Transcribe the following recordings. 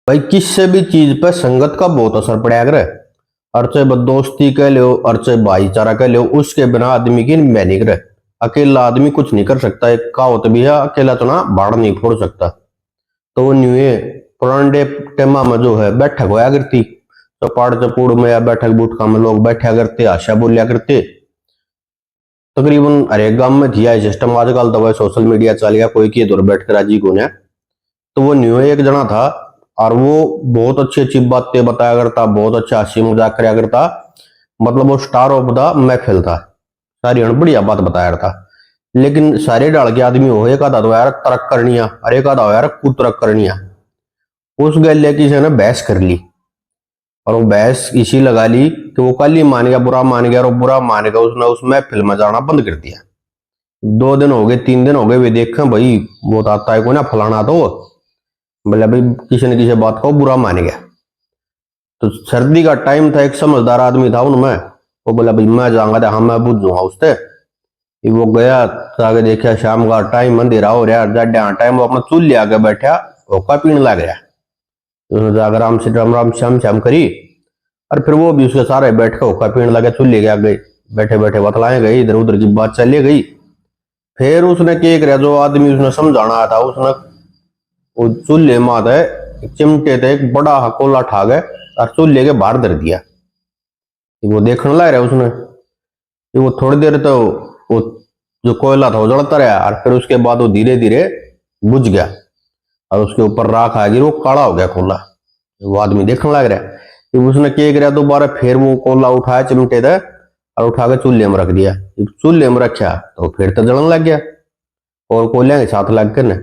भाई किससे भी चीज पे संगत का बहुत असर पड़ा करे। और चाहे वो दोस्ती कह लो और चाहे भाईचारा कह लो, उसके बिना आदमी की मैं नहीं करे। अकेला आदमी कुछ नहीं कर सकता। एक कहावत भी है, अकेला तो ना बाढ़ नहीं फोड़ सकता। तो वो न्यू पुराने टेमा में जो है बैठक होया करती, चौपाड़ चपूड़ में या बैठक बूठका में लोग बैठा करते, आशा बोलिया करते। तकरीबन हर एक गांव में थिया सिस्टम। आजकल तो वह सोशल मीडिया चल गया, कोई की दूर बैठ कर राजी को ने। तो वो न्यू एक जना था और वो बहुत अच्छी अच्छी बातें बताया करता, बहुत अच्छा हंसी मजाक कराया करता। मतलब वो स्टार ऑफ द महफिल था, सारी बढ़िया बात बताया करता। लेकिन सारे डाल के आदमी हो, एक आधा तो यार तरक करनिया और एक आधा हो यार कुतरक करनिया। उस गैले की से ने बहस कर ली, और वो बहस इसी लगा ली कि वो कल ही मान गया, बुरा मान गया, और बुरा मान गया उसने उस महफिल में जाना बंद कर दिया। 2 दिन हो गए, 3 दिन हो गए, वे देखें भाई वो तो आता है को ना फलाना, तो बोले भाई किसी न किसी बात को बुरा मान गया। तो सर्दी का टाइम था, एक समझदार आदमी था उनमें, वो बोला भाई मैं जाऊंगा, हाँ मैं बुझूंगा उससे। वो गया, आगे देखा शाम का टाइम, अंधेरा हो रहा, जाड्या टाइम, वो अपना चूल्हे आगे बैठा होका पीने लग गया। उसने जाकर राम से राम राम श्याम श्याम करी, और फिर वो भी उसके सारे बैठ कर होका पीने लगे चूल्हे के आगे। बैठे बैठे बतलाए गई, इधर उधर की बात चली गई। फिर उसने क्या कर, जो आदमी उसने समझाना आया था, उसने वो चूल्हे मात है चिमटे थे एक बड़ा हकोला ठा गए और चूल्हे के बाहर धर दिया। वो देखने लग रहा उसने कि वो थोड़ी देर तो वो जो कोयला था वो जलता रहा, और फिर उसके बाद वो धीरे धीरे बुझ गया और उसके ऊपर राख आ गई, वो काला हो गया कोला। वो आदमी देखने लग रहा है कि उसने क्या किया, दोबारा फिर वो कोला उठाया चिमटे थे और उठा के चूल्हे में रख दिया। चूल्हे में रखा तो फिर तो जलन लग गया, और कोयले के साथ लग कर ना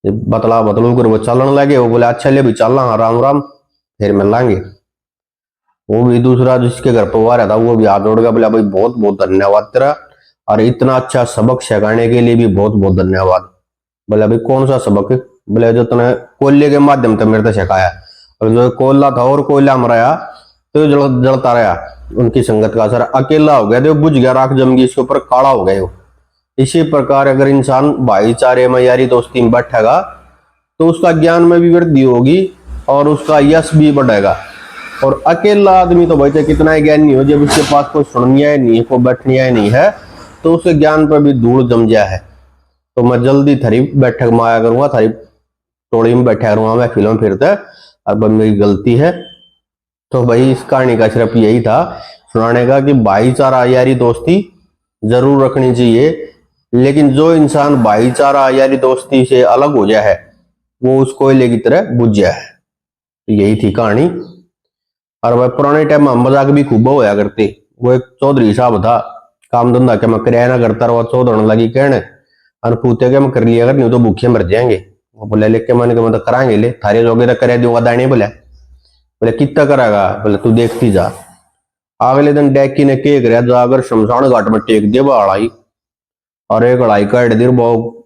बतला बतलू कर वो चलन लगे। वो बोले अच्छा ले भी चल रहा, राम राम फिर मिल लांगे। वो भी दूसरा जिसके घर पर रहा था वो भी हाथ जोड़ गया, बोला भाई बहुत बहुत धन्यवाद तेरा, और इतना अच्छा सबक सिखाने के लिए भी बहुत बहुत धन्यवाद। बोला भाई कौन सा सबक? बोले जो तूने कोयले के माध्यम से मेरे को सिखाया। और जो कोयला था और कोयला मराया तो जलता रहा, उनकी संगत का असर। अकेला हो गया तो बुझ गया, राख जम गई, इसके ऊपर काला हो गए। इसी प्रकार अगर इंसान भाईचारे में यारी दोस्ती में बैठेगा तो उसका ज्ञान में भी वृद्धि होगी और उसका यश भी बढ़ेगा। और अकेला आदमी तो भाई चाहे कितना ही ज्ञान नहीं हो, जब उसके पास कोई सुनिया नहीं है, कोई बैठनिया नहीं है, तो उसके ज्ञान पर भी धूल जम गया है। तो मैं जल्दी थारी बैठक में आया करूंगा, थारी टोली में बैठा करूंगा मैं फिल्म फिरते। अब मेरी गलती है। तो भाई इस कहानी का सिर्फ यही था सुनाने का कि भाईचारा यारी दोस्ती जरूर रखनी चाहिए, लेकिन जो इंसान भाईचारा यारी दोस्ती से अलग हो जाए है वो उस कोयले की तरह बुझ जाए है। यही थी कहानी। और वह पुराने टाइम में मजाक भी खूब होया करते। वो एक चौधरी साहब था, काम धंधा के मैं किराया करता रहा, चौधरी लगी कहने और पूछते के मैं कर लिया अगर नहीं तो भूखे मर जाएंगे। वो बोले लेके मैंने कहा मतलब कराएंगे, ले थारे जोगे तो करा दूंगा दाने। बोले बोले कितना कराएगा? बोले तू देखती जा। अगले दिन डैकी ने के कराया, जाकर शमशान घाट में टेक दिया वो अड़ाई, और एक अड़ाई का देर वो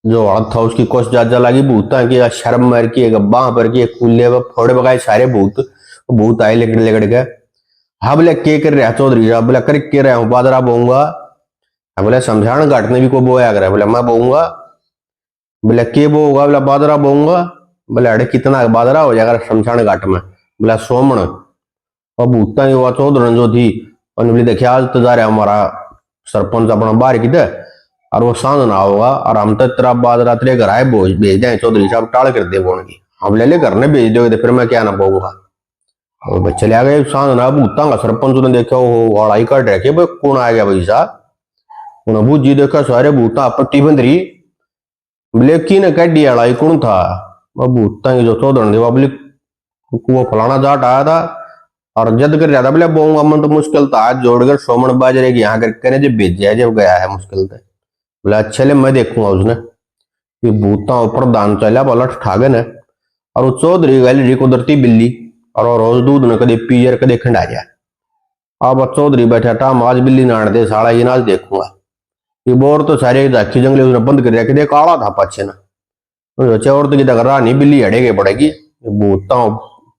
जो औरत था उसकी कोश जाजा लगी भूता की, शर्म मर की, गब्बा पर की, कूले फोड़े बगाए सारे भूत। भूत आए लेकड़ लेकड़ के। हाँ बोले के कर रहा चौधरी साहब? बोले कर के रहा हूँ, बादरा बोऊंगा। बोले शमशान घाट ने भी को बोया करे? बोले मैं बोऊंगा। बोले के बोगा? बोला बादरा बोऊंगा। बोले अरे कितना बादरा हो जाएगा शमशान घाट में? बोला सोमण। और भूता की हुआ चौधरी जो थी उन्होंने बोली देखिए आज तो जा रहा हमारा सरपंच अपना बाहर की दे, और वो सांझ ना होगा और हम तो तेरा बाद रात्रि घर आए भेज दें चौधरी साहब, टाल कर दे बोन की। हम ले घर ने भेज दोगे तो फिर मैं क्या ना बोऊंगा। और बच्चे ले गए सांझ ना, भूता का सरपंच ने देखा वो लड़ाई काट रखे भाई कौन आ गया भाई साहब। उन्हें बूझी देखा सारे भूता पट्टी बंद रही। बोले की ने कड़ी लड़ाई कौन था? वह भूता की जो चौधरी थी बोले वो फलाना जाट आया था और जद कर रहा था। बोले बोऊंगा मन तो मुश्किल था, हाथ जोड़कर सोमन बाजरे की यहाँ करके जब भेजा जब गया है मुश्किल से। बोले अच्छा ले मैं देखूंगा उसने। ये भूता ऊपर दान चला बोला ठागे ने, और वो चौधरी गैलरी को दरती बिल्ली, और वो रोज दूध ने कदे पीयर कदे खंडा जाए। अब चौधरी बैठा टाम आज बिल्ली नाड़ दे साला ये नाच देखूंगा। ये बोर तो सारे झाकी जंगले उसने बंद कर रखे, काला था पाछे ना। और तो जिदा करा नहीं बिल्ली अड़ेगे पड़ेगी। भूता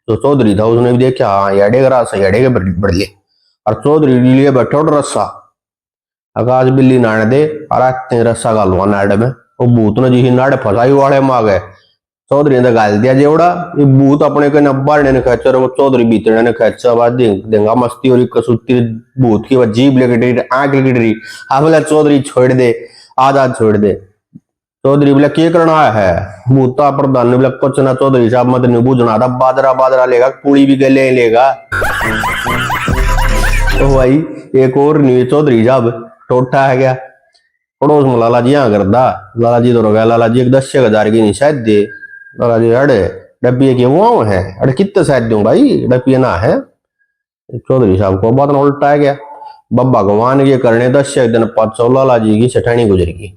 जो चौधरी था उसने भी देखा, हाँ ये अड़ेगा सही अड़ेगे बढ़ ले। और चौधरी लिए बैठा और रस्सा आकाश बिल्ली नाड़ दे और रस्सा गालवा नाड़ में। वो भूत ने जी नाड़ फसाई वाले में आ गए, चौधरी ने गाल दिया जेवड़ा ये भूत अपने के नब्बर ने खेच और वो चौधरी बीतने ने खेच बाद देंगा मस्ती और कसूती भूत की वह जीभ लेके आंख लेके डरी हाँ बोला चौधरी छोड़ दे आजाद छोड़ दे चौधरी बोला क्या करना है भूता प्रधान ने बोला कुछ ना चौधरी साहब मत नहीं बूझना था बाजरा बाजरा लेगा पूरी भी गले लेगा तो भाई एक और नहीं चौधरी साहब टोटा है क्या पड़ोस में लाला जी यहाँ करता लाला जी तो गया लाला जी एक 10,000 की नहीं शायद दे लाला जी अड़े डब्बी के वो है अरे कितने शायद दूं भाई डब्बी ना है चौधरी साहब को बात ना उल्टा गया बब्बा भगवान के करने 10 दिन 500 लाला जी की सेठानी गुजरेगी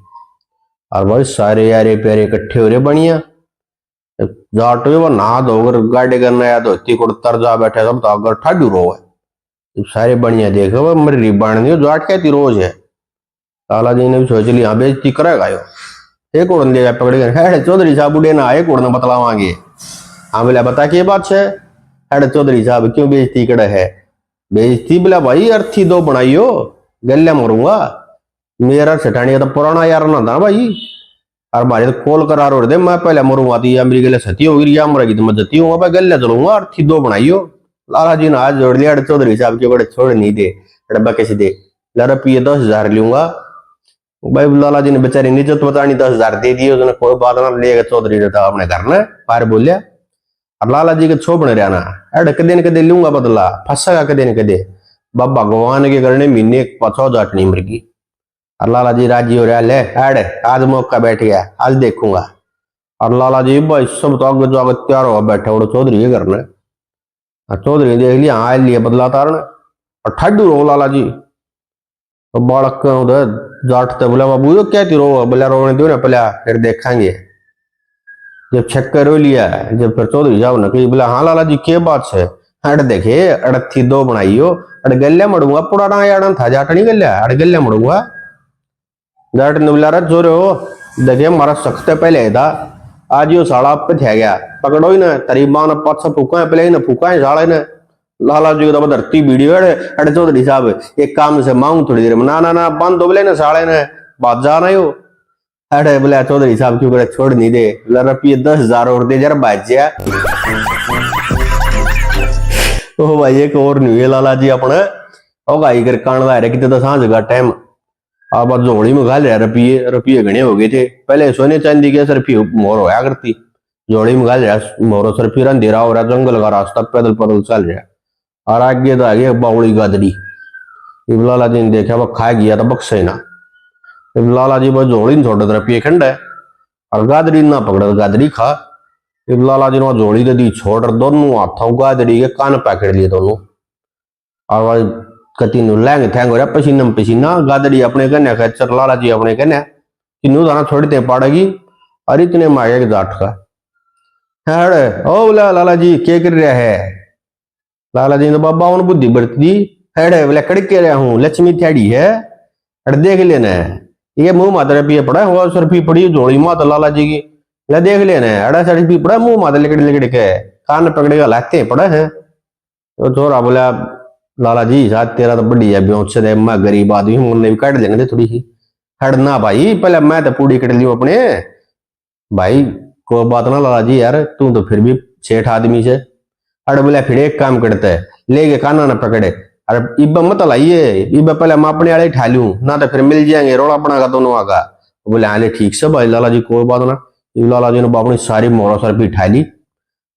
और भाई सारे यारे प्यारे इकट्ठे हो रहे बढ़िया जाट वो नहा धोकर गाड़ी करना या धोती कुर्तर जा बैठे सब तो अगर ठाडू रो है सारे बढ़िया देखो मरी बाण जाट कहती रोज है लाला जी ने भी सोच लिया हाँ बेइज्जती करेगा यो एक उड़न देगा पकड़ कर हेड चौधरी साहब उड़े ना एक उड़ना बतलावांगे हाँ बोला बता के बात है हेड चौधरी साहब क्यों बेइज्जती करे है बेइज्जती बोला भाई अर्थी दो बनाइयो गले मरूंगा मेरा सेठानी तो पुराना यार ना था भाई और मारे तो कॉल करा रो दे मैं पहले मरूंगा थी या मेरी गले सती होगी या मरेगी तो मैं जती हूँ मैं गले चलूंगा अर्थी दो बनाइयो लाला जी ने हाथ जोड़ लिया चौधरी साहब के बड़े छोड़ नहीं दे डब्बा कैसे दे लड़ा पिए 10,000 लूंगा भाई लाला जी ने बेचारी निजत बतानी 10,000 दे दिए उसने कोई बात ना लेगा चौधरी ने था अपने घर में पार बोलिया और लाला जी के छो बने रहना अरे कदे न कदे लूंगा बदला फंसेगा कदे न कदे बाबा भगवान के करने महीने 50,000 नहीं मरगी और लाला जी राजी हो रहा ले अड़े आज मौका बैठ गया आज देखूंगा और लाला जी भाई सब तो आगे जो आगे तैयार हुआ बैठे और चौधरी ये करना और चौधरी ने देख लिया हाँ लिया बदला तारना और ठड्डू रो लाला जी तो बालक उधर जाटते बोला बाबू तो क्या थी रो बोला रोने दो ना पहले फिर देखेंगे जब चक्कर रो लिया जब फिर चौधरी साहब ने कही बोला हाँ लाला जी क्या बात है अड़ देखे अड़थी दो बनाइयो अड़ गले मड़ूंगा पुराना यार था जाट नहीं गल्या अड़ गले मड़ूंगा जाट ने बोला रहा जोरे हो देखे हमारा सख्त पहले था आज यो साड़ा पे थे गया पकड़ो ही ना तरीबा ने 500 फूका है पहले ही ना फूका है साड़े ने लाला जी को धरती वीडियो अड़े चौधरी साहब एक काम से मांग थोड़ी देर में ना बंद हो बोले ना साड़े ने बात जाना हो अरे बोले चौधरी साहब क्यों करे छोड़ नहीं दे रुपये 10,000 और दे जरा बाजिया ओ भाई एक और नहीं है लाला जी अपने ओ गाई कर कान ला रहे कितने तो सांझ का टाइम अब जोड़ी में घाल रहा रुपये घने हो गए थे पहले सोने चांदी के सरफी मोर होया करती जोड़ी में घाल रहा मोरो सरफी अंधेरा हो रहा जंगल का रास्ता पैदल पैदल चल रहा और आगे तो आगे बावड़ी गादड़ी लाला जी ने देखा वो खा गया था बक्से ना लाला जी बस जोड़ी छोड़ रुपये खंड है और गादड़ी ना पकड़ गादड़ी खा लाला जी ने जोड़ी दे दी छोड़ दोनों हाथों गादड़ी के कान पकड़ लिए दोनों और कति लैंग थैंग हो रहा पसीना पसीना गादड़ी अपने कहने खच्चर लाला जी अपने कहने तीनों दाना छोड़ते पड़ेगी और इतने मांगे के जाट का है ओ बोला लाला जी क्या कर रहा है लाला जी ने बाबा उन बुद्धि बरती दी है बोला कड़के रहा हूँ लक्ष्मी थैडी है अरे देख लेना है ये मुंह माता रुपये पड़ा हुआ सरफी पड़ी जोड़ी माता लाला जी की ले देख लेना है अड़ा सरफी पड़ा मुंह माता लिकड़ लिकड़ के कान पकड़ेगा लाते पड़ा है तो छोरा बोला लाला जी साथ तेरा तो बढ़िया ब्योच से मैं गरीब आदमी हूँ मुन्ने भी काट लेने थे थोड़ी सी हड़ना भाई पहले मैं तो पूरी कट ली अपने भाई कोई बात ना लाला जी यार तू तो फिर भी सेठ आदमी से अरे बोला फिर एक काम करता है लेके काना ना पकड़े अरे इब्बा मत लाइए इब्बा पहले मैं अपने वाले ठा लूं ना तो फिर मिल जाएंगे रोड़ा अपना का दोनों आगा बोले हाँ ठीक से भाई लाला जी कोई बात ना लाला जी ने अपनी सारी मोड़ा सर भी ठा ली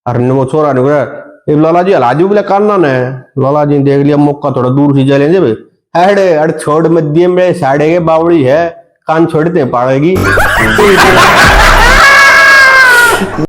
अरे वो छोरा ने लाला जी हलाजू बोले काना ने लाला जी ने देख लिया मौका थोड़ा दूर से जा लेंगे अरे अरे छोड़ मध्य में साढ़े के बावड़ी है कान छोड़ते पड़ेगी